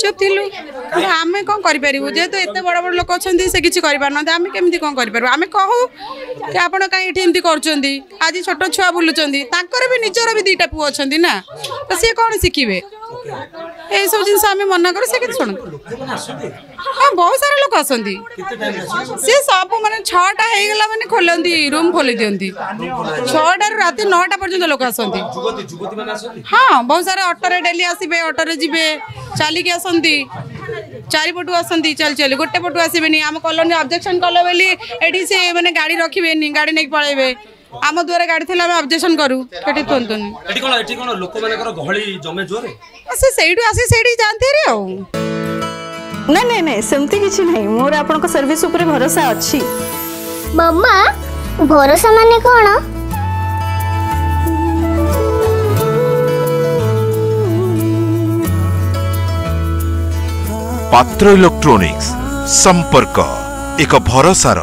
चुप थिलु आमे कौन करि परिबु जेहेतु एते बड़ बड़ लोक अछंती से किछि करि पार न आमे केमिति कौन करि पारबु आमे कहू कि आपण काई एठी एमति करचंदी आज छोट छुआ बुलुचंदी ताकर भी निजर भी दीटा पुओ अछंदी ना तो से कौन शिखिबे ए सब जिंस आमे मना करू से कि सुन हां बहुत सारा लोक आसंती से सब माने 6टा हे गेला माने खोलंती रूम खोली दियंती 6टा रु राती 9टा पर्यंत लोक आसंती जुगती माने आसंती हां बहुत सारा ऑटो रे डेली आसीबे ऑटो रे जिबे चाली के आसंती चारिपटू आसंती चल चल गोटे पटू आसबेनी आम कॉलोनी ऑब्जेक्शन कल बोली एठी से माने गाड़ी रखिबेनी गाड़ी नै पळेबे आम दुआरे गाड़ी थिला हम ऑब्जेक्शन करू केठी तुंतुन एठी कोन लोक मानकर गहळी जमे जोरे से सेइडू आसी सेइडी जानते रे ओ नहीं नहीं नहीं सेमती किछि नहीं मोर आपन को सर्विस ऊपर भरोसा अछि मम्मा भरोसा माने कोन पात्र इलेक्ट्रॉनिक्स संपर्क एक भरोसार।